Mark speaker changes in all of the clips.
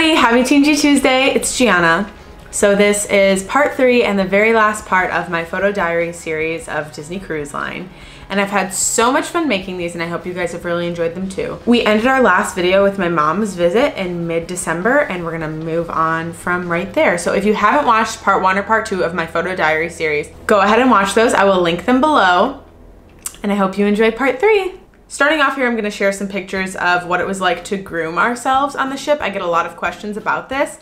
Speaker 1: everybody, happy Team Tuesday. It's Gianna. So this is part 3 and the very last part of my photo diary series of Disney Cruise Line. And I've had so much fun making these and I hope you guys have really enjoyed them too. We ended our last video with my mom's visit in mid-December and we're gonna move on from right there. So if you haven't watched part 1 or part 2 of my photo diary series, go ahead and watch those. I will link them below. And I hope you enjoy part 3. Starting off here, I'm gonna share some pictures of what it was like to groom ourselves on the ship. I get a lot of questions about this.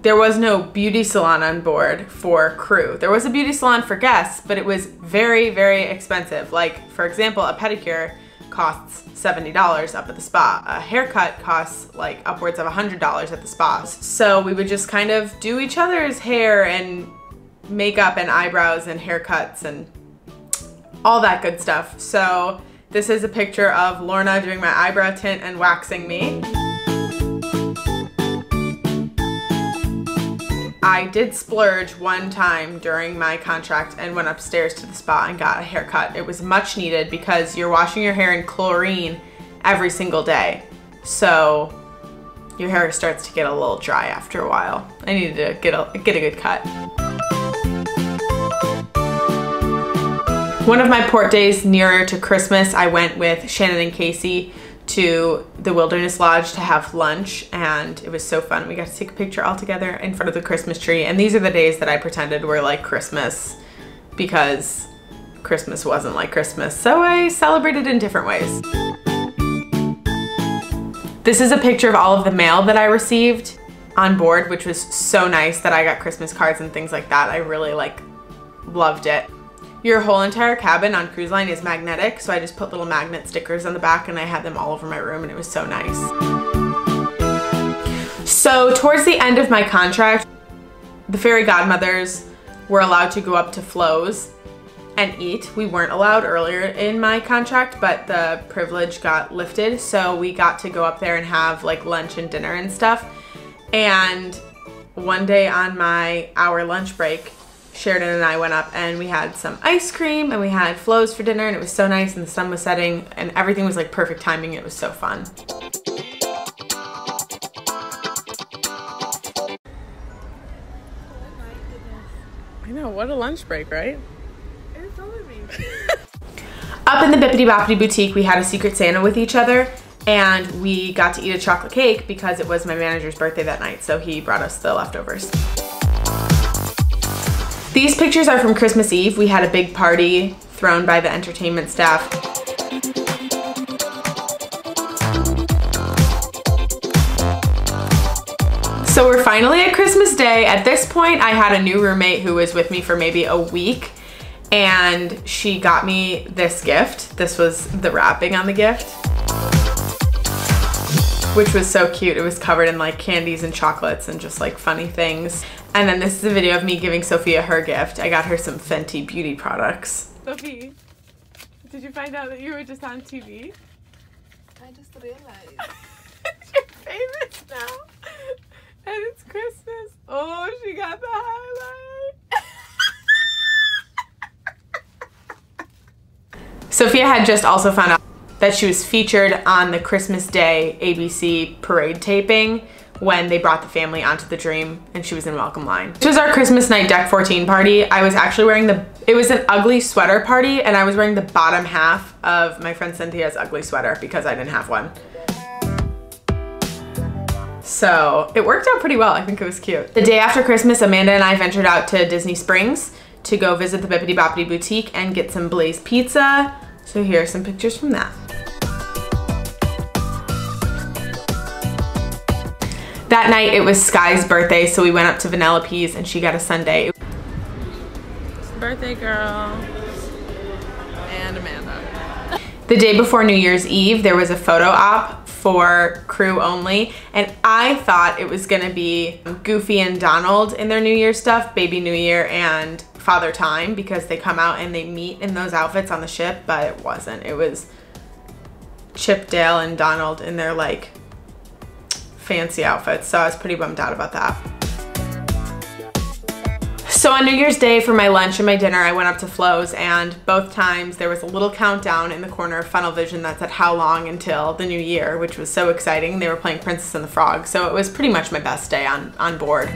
Speaker 1: There was no beauty salon on board for crew. There was a beauty salon for guests, but it was very, very expensive. Like, for example, a pedicure costs $70 up at the spa. A haircut costs like upwards of $100 at the spas. So we would just kind of do each other's hair and makeup and eyebrows and haircuts and all that good stuff. So this is a picture of Lorna doing my eyebrow tint and waxing me. I did splurge one time during my contract and went upstairs to the spa and got a haircut. It was much needed because you're washing your hair in chlorine every single day. So your hair starts to get a little dry after a while. I needed to get a good cut. One of my port days nearer to Christmas, I went with Shannon and Casey to the Wilderness Lodge to have lunch and it was so fun. We got to take a picture all together in front of the Christmas tree, and these are the days that I pretended were like Christmas because Christmas wasn't like Christmas, so I celebrated in different ways. This is a picture of all of the mail that I received on board, which was so nice that I got Christmas cards and things like that. I really loved it. Your whole entire cabin on cruise line is magnetic, so I just put little magnet stickers on the back and I had them all over my room and it was so nice. So towards the end of my contract, the fairy godmothers were allowed to go up to Flo's and eat. We weren't allowed earlier in my contract, but the privilege got lifted, so we got to go up there and have like lunch and dinner and stuff. And one day on my hour lunch break, Sheridan and I went up and we had some ice cream and we had Flo's for dinner and it was so nice and the sun was setting and everything was like perfect timing. It was so fun. I know, what a lunch break, right?
Speaker 2: It's amazing.
Speaker 1: Up in the Bippity Boppity Boutique, we had a Secret Santa with each other and we got to eat a chocolate cake because it was my manager's birthday that night, so he brought us the leftovers. These pictures are from Christmas Eve. We had a big party thrown by the entertainment staff. So we're finally at Christmas Day. At this point, I had a new roommate who was with me for maybe a week and she got me this gift. This was the wrapping on the gift, which was so cute. It was covered in like candies and chocolates and just like funny things. And then this is a video of me giving Sophia her gift. I got her some Fenty beauty products.
Speaker 2: Sophie, did you find out that you were just on TV?
Speaker 3: I just realized.
Speaker 2: It's your famous now. And it's Christmas. Oh, she got the highlight.
Speaker 1: Sophia had just also found out that she was featured on the Christmas Day ABC parade taping when they brought the family onto the Dream and she was in welcome line. This was our Christmas night Deck 14 party. I was actually wearing it was an ugly sweater party and I was wearing the bottom half of my friend Cynthia's ugly sweater because I didn't have one. So it worked out pretty well. I think it was cute. The day after Christmas, Amanda and I ventured out to Disney Springs to go visit the Bippity Boppity Boutique and get some Blaze pizza. So here are some pictures from that. That night it was Sky's birthday, so we went up to Vanilla Peas and she got a sundae.
Speaker 2: Birthday girl. And Amanda.
Speaker 1: The day before New Year's Eve, there was a photo op for crew only, and I thought it was gonna be Goofy and Donald in their New Year stuff, Baby New Year and Father Time, because they come out and they meet in those outfits on the ship, but it wasn't. It was Chip, Dale, and Donald in their like fancy outfits, so I was pretty bummed out about that. So So on New Year's Day for my lunch and my dinner, I went up to Flo's, and both times there was a little countdown in the corner of funnel vision that said how long until the new year, which was so exciting. They were playing Princess and the Frog, so it was pretty much my best day on board.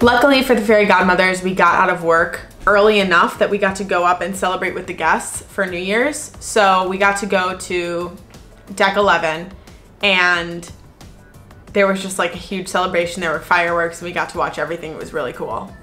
Speaker 1: Luckily for the fairy godmothers, we got out of work early enough that we got to go up and celebrate with the guests for New Year's. So we got to go to deck 11, and there was just like a huge celebration. There were fireworks and we got to watch everything. It was really cool.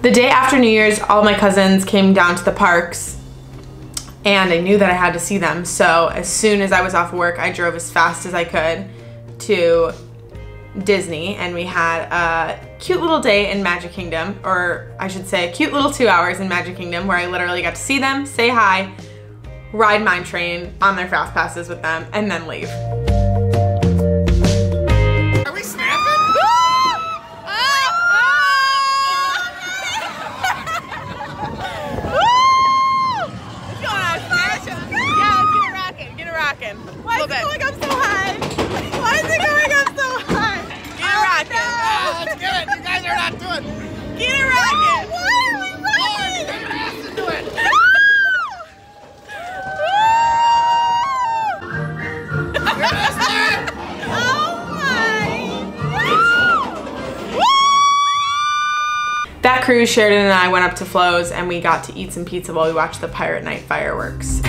Speaker 1: The day after New Year's, all my cousins came down to the parks, and I knew that I had to see them. So as soon as I was off work, I drove as fast as I could to Disney, and we had a cute little day in Magic Kingdom, or I should say a cute little 2 hours in Magic Kingdom, where I literally got to see them, say hi, ride Mine Train on their fast passes with them, and then leave.
Speaker 2: Why is it going up so high? Why is it going up so high? Get it rocking.
Speaker 4: Oh, let's get it. You guys are not doing it.
Speaker 2: Get it rocking.
Speaker 4: Why are we running? You're gonna have to do it.
Speaker 1: That cruise, Sheridan and I went up to Flo's, and we got to eat some pizza while we watched the Pirate Night fireworks.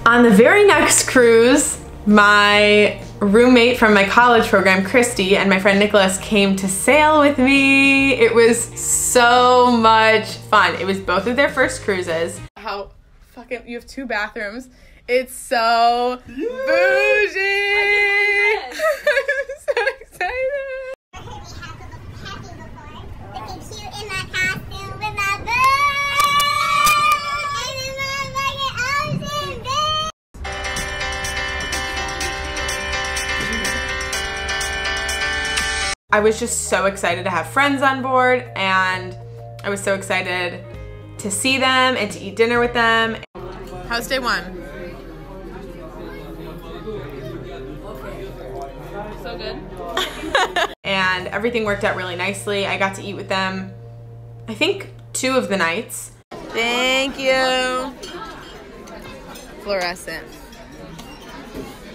Speaker 1: On the very next cruise, my roommate from my college program, Christy, and my friend Nicholas came to sail with me. It was so much fun. It was both of their first cruises.
Speaker 2: How fucking, you have 2 bathrooms. It's so bougie. I'm so excited.
Speaker 1: I was just so excited to have friends on board, and I was so excited to see them and to eat dinner with them.
Speaker 2: How's day 1? So good.
Speaker 1: And everything worked out really nicely. I got to eat with them, I think, 2 of the nights.
Speaker 2: Thank you. Fluorescent.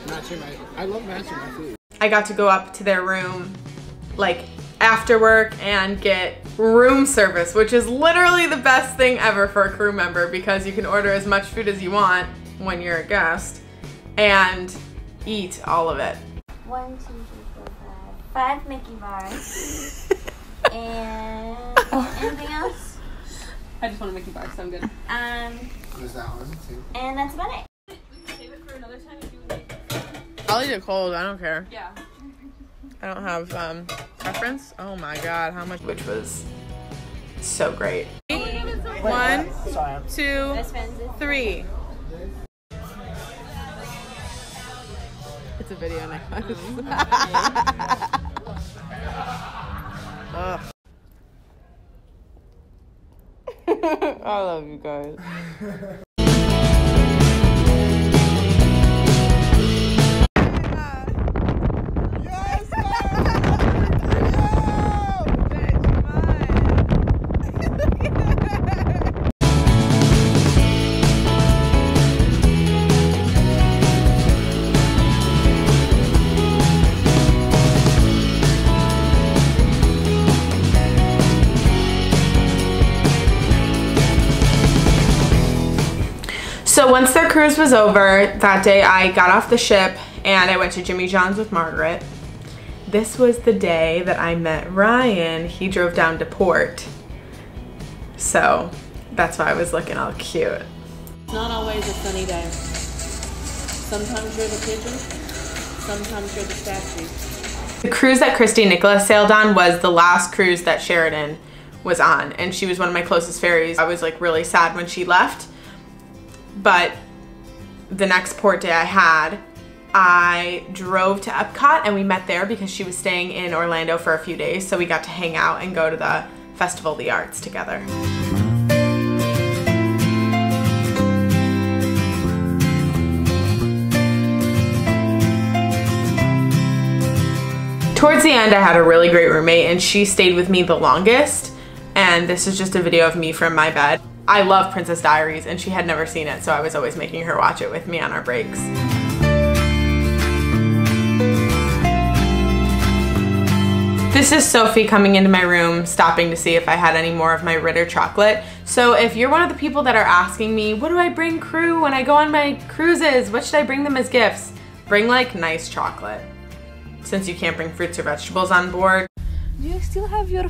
Speaker 4: Matching my, I love matching my food.
Speaker 1: I got to go up to their room like after work and get room service, which is literally the best thing ever for a crew member, because you can order as much food as you want when you're a guest and eat all of it.
Speaker 5: 1, 2, 3, 4, 5. 5 Mickey bars. And anything else?
Speaker 3: I just want a Mickey bar, so I'm good.
Speaker 4: There's that one too.
Speaker 5: And that's about it.
Speaker 3: Save it for another time if you would like.
Speaker 1: I'll eat it cold, I don't care.
Speaker 3: Yeah.
Speaker 1: I don't have preference. Oh my god, how much, which was so great.
Speaker 2: 1, 2, 3. It's a video, Nicholas.
Speaker 1: I love you guys. So once their cruise was over, that day I got off the ship and I went to Jimmy John's with Margaret. This was the day that I met Ryan. He drove down to port. So that's why I was looking all cute.
Speaker 3: It's not always a sunny day. Sometimes you're the pigeon, sometimes you're the statue.
Speaker 1: The cruise that Christy and Nicholas sailed on was the last cruise that Sheridan was on, and she was one of my closest ferries. I was like really sad when she left, but the next port day I drove to Epcot and we met there because she was staying in Orlando for a few days, so we got to hang out and go to the Festival of the Arts together. Towards the end, I had a really great roommate and she stayed with me the longest. And this is just a video of me from my bed. I love Princess Diaries and she had never seen it, so I was always making her watch it with me on our breaks. This is Sophie coming into my room, stopping to see if I had any more of my Ritter chocolate. So if you're one of the people that are asking me, what do I bring crew when I go on my cruises? What should I bring them as gifts? Bring like nice chocolate, since you can't bring fruits or vegetables on board.
Speaker 6: Do you still have your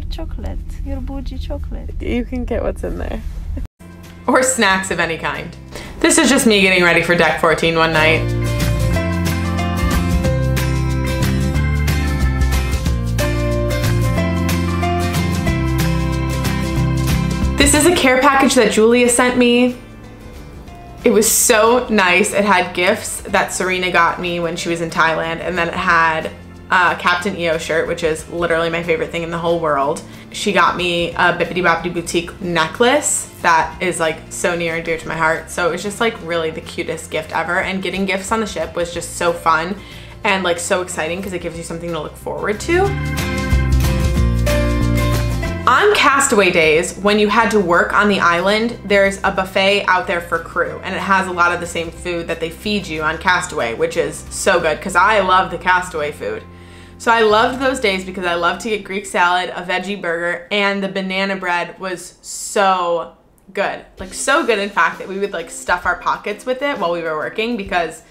Speaker 6: chocolate, your bougie chocolate?
Speaker 1: You can get what's in there. Or snacks of any kind. This is just me getting ready for Deck 14 one night. This is a care package that Julia sent me. It was so nice. It had gifts that Serena got me when she was in Thailand, and then it had a Captain EO shirt, which is literally my favorite thing in the whole world. She got me a Bippity Boppity Boutique necklace that is like so near and dear to my heart. So it was just like really the cutest gift ever, and getting gifts on the ship was just so fun and like so exciting because it gives you something to look forward to. On Castaway days, when you had to work on the island, there's a buffet out there for crew, and it has a lot of the same food that they feed you on Castaway, which is so good because I love the Castaway food. So I loved those days because I loved to get Greek salad, a veggie burger, and the banana bread was so good. Like so good, in fact, that we would like stuff our pockets with it while we were working because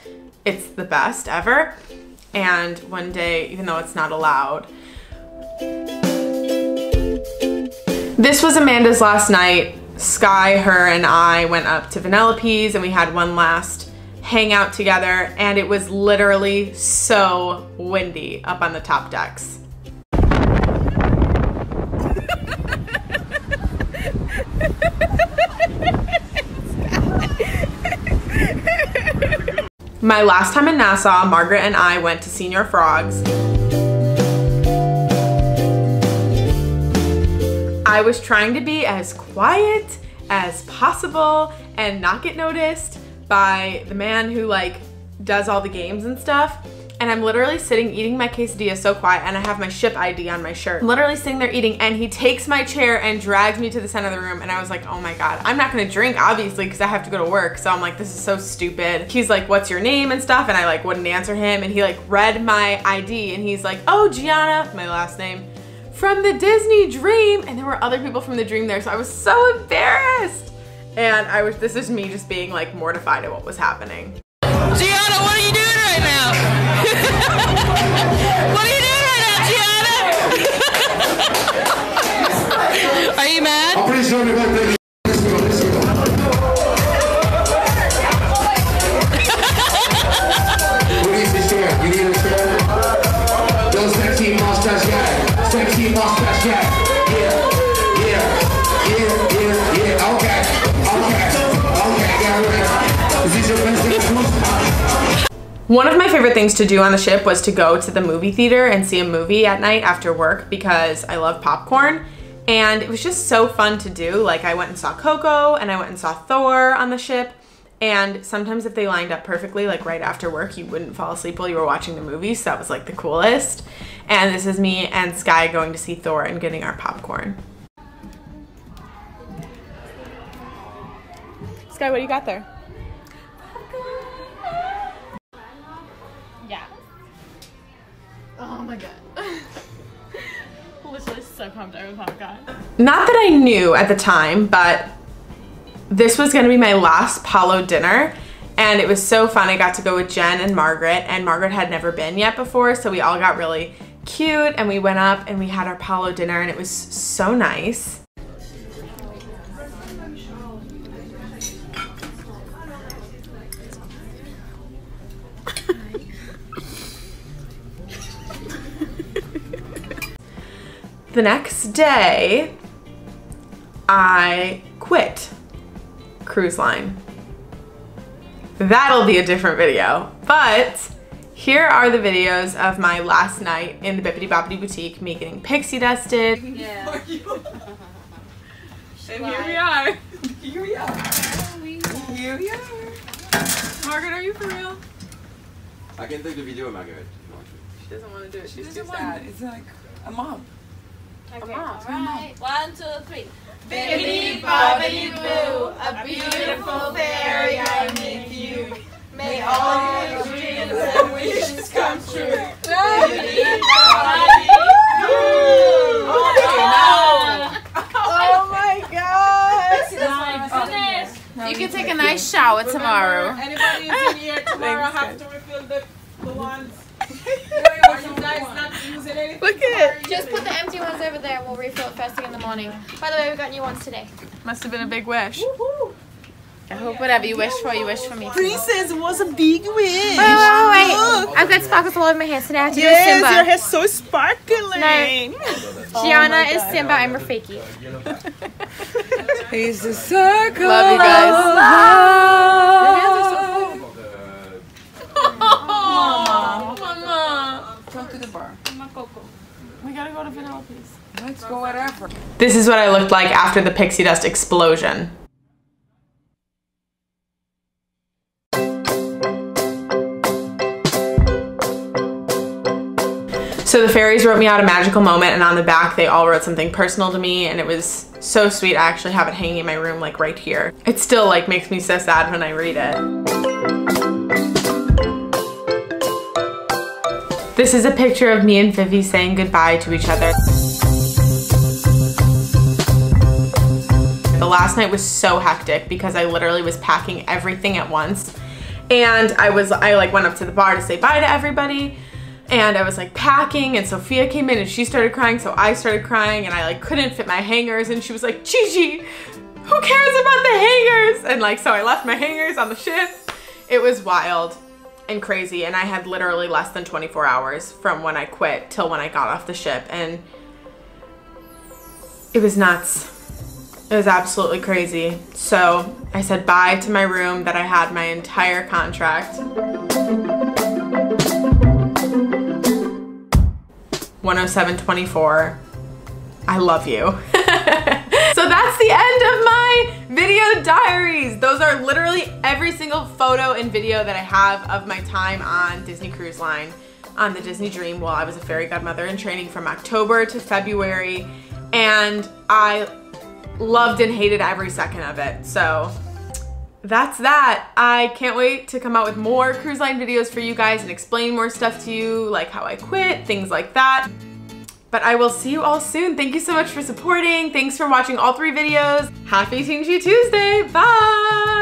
Speaker 1: it's the best ever. And one day, even though it's not allowed, this was Amanda's last night. Sky, her, and I went up to Vanellope's and we had one last hangout together, and it was literally so windy up on the top decks. My last time in Nassau, Margaret and I went to Senior Frogs. I was trying to be as quiet as possible and not get noticed by the man who like does all the games and stuff. And I'm literally sitting eating my quesadilla so quiet, and I have my ship ID on my shirt. I'm literally sitting there eating, and he takes my chair and drags me to the center of the room, and I was like, oh my God. I'm not gonna drink, obviously, because I have to go to work. So I'm like, this is so stupid. He's like, what's your name and stuff? And I like wouldn't answer him, and he like read my ID, and he's like, oh, Gianna, my last name, from the Disney Dream. And there were other people from the Dream there, so I was so embarrassed. And this is me just being like mortified at what was happening.
Speaker 7: Gianna, what are you doing right now? What are you doing right now, Gianna? Are you mad?
Speaker 4: I'm pretty sure they're going to take Let's go. Who needs a share? You need a share? Yo, sexy mustache guy. Sexy mustache guy. Yeah. Okay. Is this your best excuse?
Speaker 1: One of my favorite things to do on the ship was to go to the movie theater and see a movie at night after work because I love popcorn, and it was just so fun to do. Like I went and saw Coco and I went and saw Thor on the ship, and sometimes if they lined up perfectly, like right after work, you wouldn't fall asleep while you were watching the movie, so that was like the coolest. And this is me and Sky going to see Thor and getting our popcorn. Sky, what do you got there?
Speaker 3: Yeah. Oh my God. Literally so pumped over popcorn.
Speaker 1: Not that I knew at the time, but this was gonna be my last Palo dinner, and it was so fun. I got to go with Jen and Margaret had never been yet before, so we all got really cute and we went up and we had our Palo dinner and it was so nice. The next day, I quit cruise line. That'll be a different video, but here are the videos of my last night in the Bippity Boppity Boutique, me getting pixie dusted.
Speaker 3: Yeah.
Speaker 2: And here we are. Here we are. Here we are. Margaret, are you for real?
Speaker 8: I can take the video, Margaret.
Speaker 1: She doesn't want to do it.
Speaker 2: She's too sad. It's like a mom.
Speaker 5: Okay,
Speaker 1: on.
Speaker 5: alright.
Speaker 3: 1, 2, 3.
Speaker 5: Bibbidi bobbidi boo, a beautiful fairy I make you. May all your dreams and wishes come true. Bibbidi bobbidi boo.
Speaker 2: Oh my god!
Speaker 3: Goodness.
Speaker 1: You can take a nice shower tomorrow.
Speaker 2: Anybody is in here tomorrow have to refill the ones. Are you guys not using anything?
Speaker 1: Look at it.
Speaker 5: Just put the empty ones over there and we'll refill it first thing in the morning. By the way, we got new ones today.
Speaker 1: Must have been a big wish. I hope whatever you wish for me.
Speaker 2: Princess was a big wish.
Speaker 5: Wait. I've got sparkles all over my hair, so now I have to do Simba.
Speaker 2: Your hair's so sparkling.
Speaker 5: Gianna is Simba, I'm Rafiki.
Speaker 2: He's the circle.
Speaker 1: Love you guys.
Speaker 2: Mama. Go to the bar. We gotta go to Vanellope's. Let's go wherever.
Speaker 1: This is what I looked like after the pixie dust explosion. So the fairies wrote me out a magical moment, and on the back they all wrote something personal to me, and it was so sweet. I actually have it hanging in my room, like right here. It still like makes me so sad when I read it. This is a picture of me and Vivi saying goodbye to each other. The last night was so hectic because I literally was packing everything at once, and I like went up to the bar to say bye to everybody. And I was like packing, and Sophia came in and she started crying, so I started crying, and I like couldn't fit my hangers, and she was like, Gigi, who cares about the hangers? And like, so I left my hangers on the ship. It was wild and crazy, and I had literally less than 24 hours from when I quit till when I got off the ship, and it was nuts. It was absolutely crazy. So I said bye to my room that I had my entire contract. 107.24. I love you. So that's the end of my video diaries. Those are literally every single photo and video that I have of my time on Disney Cruise Line on the Disney Dream while I was a fairy godmother in training from October to February, and I loved and hated every second of it. So that's that. I can't wait to come out with more cruise line videos for you guys and explain more stuff to you, like how I quit, things like that. But I will see you all soon. Thank you so much for supporting. Thanks for watching all 3 videos. Happy Teensy Tuesday. Bye.